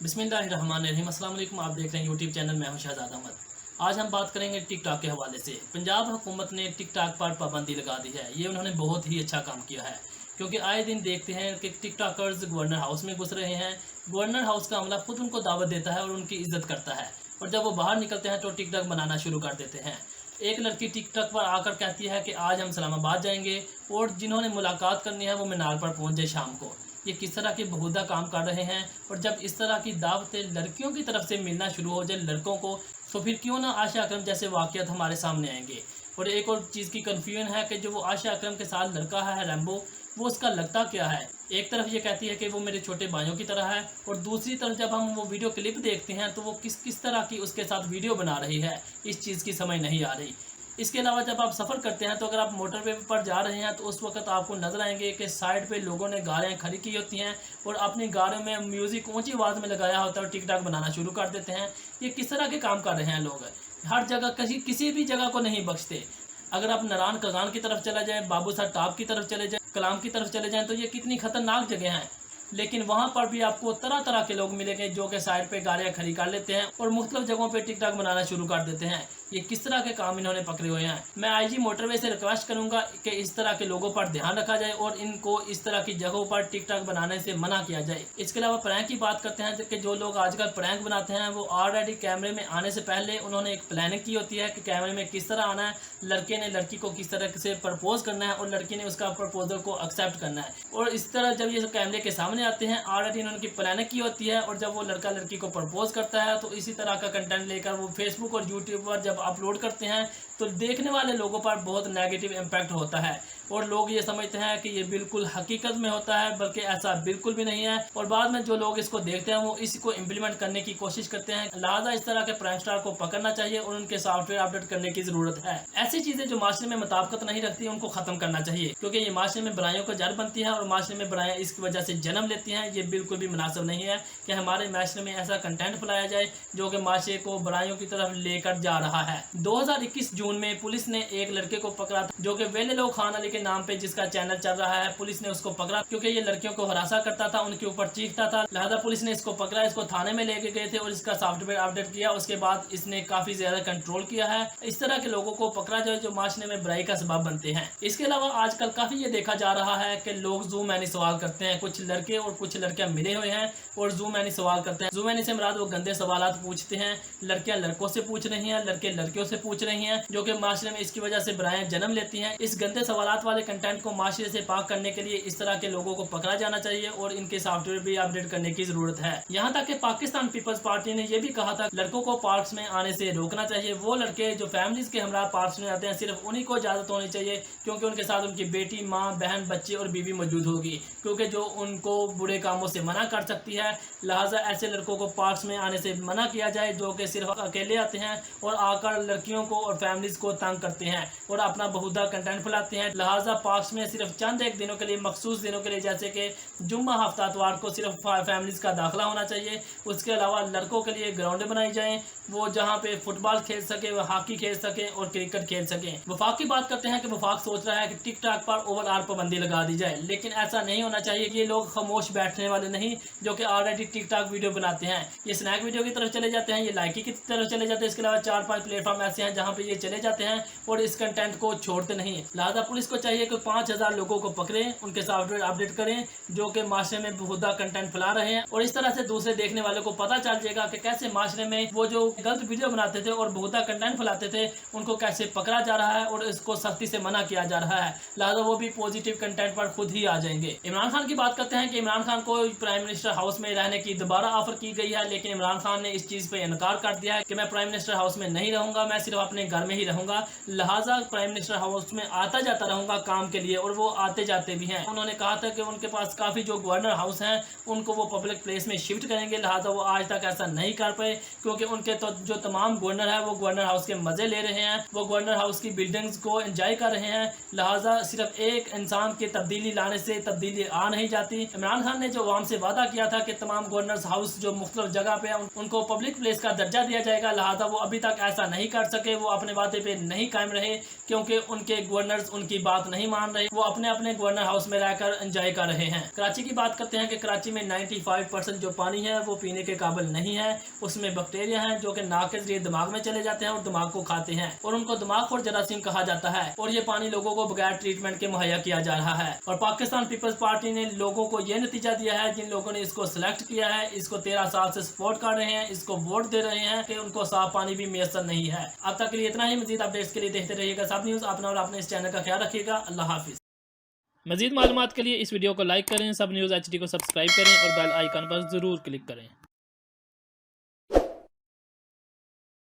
बिस्मिल्लाहिर्रहमानिर्रहीम। अस्सलाम वालेकुम। आप देख रहे हैं यूट्यूब चैनल, मैं हूं शहजाद अहमद। आज हम बात करेंगे टिक टॉक के हवाले से। पंजाब हुकूमत ने टिक टॉक पर पाबंदी लगा दी है। ये उन्होंने बहुत ही अच्छा काम किया है, क्योंकि आए दिन देखते हैं कि टिक टॉकर्स गवर्नर हाउस में घुस रहे हैं। गवर्नर हाउस का अमला खुद उनको दावत देता है और उनकी इज्जत करता है, और जब वो बाहर निकलते हैं तो टिक टॉक बनाना शुरू कर देते हैं। एक लड़की टिक टॉक पर आकर कहती है कि आज हम इस्लामाबाद जाएंगे, और जिन्होंने मुलाकात करनी है वो मीनार पर पहुंच जाए शाम को। ये किस तरह के बेहुदा काम कर रहे हैं। और जब इस तरह की दावतें लड़कियों की तरफ से मिलना शुरू हो जाए लड़कों को, तो फिर क्यों ना आशा अकरम जैसे वाक़यात हमारे सामने आएंगे। और एक और चीज़ की कन्फ्यूजन है कि जो वो आशा अकरम के साथ लड़का है रैम्बो, वो उसका लगता क्या है। एक तरफ ये कहती है कि वो मेरे छोटे भाइयों की तरह है, और दूसरी तरफ जब हम वो वीडियो क्लिप देखते हैं तो वो किस किस तरह की उसके साथ वीडियो बना रही है, इस चीज़ की समझ नहीं आ रही। इसके अलावा जब आप सफ़र करते हैं तो अगर आप मोटरवे पर जा रहे हैं तो उस वक्त आपको नजर आएंगे कि साइड पे लोगों ने गाड़ियाँ खड़ी की होती हैं और अपनी गाड़ियों में म्यूज़िक ऊंची आवाज़ में लगाया होता है और टिक टॉक बनाना शुरू कर देते हैं। ये किस तरह के काम कर रहे हैं लोग। हर जगह किसी भी जगह को नहीं बख्शते। अगर आप नारायण कगान की तरफ चले जाएँ, बाबू साहब टाप की तरफ चले जाएँ, कलाम की तरफ चले जाएँ, तो ये कितनी खतरनाक जगह हैं। लेकिन वहाँ पर भी आपको तरह तरह के लोग मिलेंगे जो कि साइड पे गाड़ियाँ खड़ी कर लेते हैं और मुख्तलिफ जगहों पे टिक टॉक बनाना शुरू कर देते हैं। ये किस तरह के काम इन्होंने पकड़े हुए हैं। मैं आईजी मोटरवे से रिक्वेस्ट करूंगा कि इस तरह के लोगों पर ध्यान रखा जाए और इनको इस तरह की जगहों पर टिक टॉक बनाने से मना किया जाए। इसके अलावा प्रैंक की बात करते हैं कि जो लोग आजकल प्रैंक बनाते हैं वो ऑलरेडी कैमरे में आने से पहले उन्होंने एक प्लानिंग की होती है कि कैमरे में किस तरह आना है, लड़के ने लड़की को किस तरह से प्रपोज करना है और लड़की ने उसका प्रपोजल को एक्सेप्ट करना है। और इस तरह जब ये कैमरे के सामने आते हैं ऑलरेडी उन्होंने प्लानिंग की होती है, और जब वो लड़का लड़की को प्रपोज करता है तो इसी तरह का कंटेंट लेकर वो फेसबुक और यूट्यूब पर जब अपलोड करते हैं तो देखने वाले लोगों पर बहुत नेगेटिव इम्पैक्ट होता है, और लोग ये समझते हैं कि ये बिल्कुल हकीकत में होता है, बल्कि ऐसा बिल्कुल भी नहीं है। और बाद में जो लोग इसको देखते हैं वो इसी को इम्प्लीमेंट करने की कोशिश करते हैं। लिहाजा इस तरह के प्रैंक स्टार को पकड़ना चाहिए और उनके सॉफ्टवेयर अपडेट करने की जरूरत है। ऐसी चीजें जो माशरे में मुताबिकत नहीं रखती उनको खत्म करना चाहिए, क्योंकि ये माशरे में बुराइयों को जड़ बनती है और माशरे में बुराइयां इसकी वजह से जन्म लेती हैं। ये बिल्कुल भी मुनासिब नहीं है कि हमारे माशरे में ऐसा कंटेंट फैलाया जाए जो कि माशरे को बुराइयों की तरफ लेकर जा रहा है। 2021 जून में पुलिस ने एक लड़के को पकड़ा था जो कि वेले लोग खान अली के नाम पे जिसका चैनल चल रहा है। पुलिस ने उसको पकड़ा क्योंकि ये लड़कियों को हरासा करता था, उनके ऊपर चीखता था। लिहाजा पुलिस ने इसको पकड़ा, इसको थाने में लेके गए थे और इसका सॉफ्टवेयर अपडेट किया। उसके बाद इसने काफी ज्यादा कंट्रोल किया है। इस तरह के लोगों को पकड़ा जाए जो माशरे में बुराई का सबब बनते हैं। इसके अलावा आजकल काफी ये देखा जा रहा है कि लोग जूम मैनी सवाल करते हैं। कुछ लड़के और कुछ लड़कियां मिले हुए हैं और जूम मैनी सवाल करते हैं। जूम मैनी से मुराद वो गंदे सवालात पूछते हैं। लड़कियां लड़कों से पूछ रही हैं, लड़के लड़कियों से पूछ रही हैं, जो कि माशरे में इसकी वजह से बुराइयां जन्म लेती हैं। इस गंदे सवालात वाले कंटेंट को माशरे से पाक करने के लिए इस तरह के लोगों को पकड़ा जाना चाहिए और इनके सॉफ्टवेयर भी अपडेट करने की जरूरत है। यहाँ तक कि पाकिस्तान पीपल्स पार्टी ने यह भी कहा था लड़कों को पार्क्स में आने से रोकना चाहिए। वो लड़के जो फैमिलीज के हमरा पार्क्स में आते हैं सिर्फ उन्हीं को इजाजत होनी चाहिए, क्योंकि उनके साथ उनकी बेटी, माँ, बहन, बच्चे और बीवी मौजूद होगी, क्योंकि जो उनको बुरे कामों से मना कर सकती है। लिहाजा ऐसे लड़कों को पार्क्स में आने से मना किया जाए जो कि सिर्फ अकेले आते हैं और आकर लड़कियों को और फैमिलीज को तंग करते हैं और अपना बहुधा कंटेंट फैलाते हैं। लिहाजा पार्क्स में सिर्फ चंद एक दिनों के लिए, मखसूस दिनों के लिए, जैसे कि जुम्मा, हफ्ता, इतवार को सिर्फ फैमिलीज का दाखिला होना चाहिए। उसके अलावा लड़कों के लिए ग्राउंडें बनाई जाएं, वो जहाँ पे फुटबॉल खेल सके, वो हॉकी खेल सके और क्रिकेट खेल सके। वफाक की बात करते हैं कि वफाक सोच रहा है कि टिक टॉक पर ओवरऑल पाबंदी लगा दी जाए, लेकिन ऐसा नहीं होना चाहिए। ये लोग खामोश बैठने वाले नहीं जो कि ऑलरेडी टिक टॉक वीडियो बनाते हैं। ये स्नैक वीडियो की तरफ चले जाते हैं, ये लाइकी की तरफ चले जाते हैं। इसके अलावा 4-5 प्लेटफॉर्म ऐसे हैं जहाँ पे ये चले जाते हैं और इस कंटेंट को छोड़ते नहीं। लिहाजा पुलिस को चाहिए कि 5000 लोगों को पकड़ें, उनके सॉफ्टवेयर अपडेट करें जो कि माशरे में बेहुदा कंटेंट फैला रहे हैं, और इस तरह से दूसरे देखने वालों को पता चल जाएगा कि कैसे माशरे में वो जो गलत वीडियो बनाते थे और बेहुदा कंटेंट फैलाते थे उनको कैसे पकड़ा जा रहा है और इसको सख्ती से मना किया जा रहा है। लिहाजा वो भी पॉजिटिव कंटेंट पर खुद ही आ जाएंगे। इमरान खान की बात करते हैं कि इमरान खान को प्राइम मिनिस्टर हाउस में रहने की दोबारा ऑफर की गई है, लेकिन इमरान खान ने इस चीज पे इनकार कर दिया है कि मैं प्राइम मिनिस्टर हाउस में नहीं रहूंगा, मैं सिर्फ अपने घर में ही रहूंगा। लिहाजा प्राइम मिनिस्टर हाउस में आता जाता रहूंगा काम के लिए, और वो आते जाते भी हैं। उन्होंने कहा था कि उनके पास काफी जो गवर्नर हाउस हैं उनको वो पब्लिक प्लेस में शिफ्ट करेंगे। लिहाजा वो आज तक ऐसा नहीं कर पाए, क्योंकि उनके तो जो तमाम गवर्नर है वो गवर्नर हाउस के मजे ले रहे हैं, वो गवर्नर हाउस की बिल्डिंग्स को एंजॉय कर रहे हैं। लिहाजा सिर्फ एक इंसान की तब्दीली लाने से तब्दीली आ नहीं जाती। इमरान खान ने जो अवाम से वादा किया था कि तमाम गवर्नर हाउस जो मुख्तलिफ जगह पे उनको पब्लिक प्लेस का दर्जा दिया जाएगा, लिहाजा वो अभी तक ऐसा नहीं कर सके। वो अपने वादे पे नहीं कायम रहे, क्योंकि उनके गवर्नर्स उनकी बात बात नहीं मान रहे, वो अपने अपने गवर्नर हाउस में रहकर एंजॉय कर रहे हैं। कराची की बात करते हैं कि कराची में 95% जो पानी है वो पीने के काबिल नहीं है। उसमें बैक्टीरिया हैं जो कि नाक के जरिए दिमाग में चले जाते हैं और दिमाग को खाते हैं और उनको दिमाग और जरासीम कहा जाता है। और ये पानी लोगों को बगैर ट्रीटमेंट के मुहैया किया जा रहा है। और पाकिस्तान पीपल्स पार्टी ने लोगों को ये नतीजा दिया है, जिन लोगों ने इसको सिलेक्ट किया है, इसको 13 साल से सपोर्ट कर रहे हैं, इसको वोट दे रहे हैं कि उनको साफ पानी भी मैसर नहीं है। अब तक के लिए इतना ही। मजीद अपडेट्स के लिए देखते रहिएगा सब न्यूज़। अपना और अपने इस चैनल का ख्याल रखिएगा। अल्लाह हाफिज़। मजीद मालूमात के लिए इस वीडियो को लाइक करें, सब न्यूज़ HD को सब्सक्राइब करें और बेल आइकन पर ज़रूर क्लिक करें।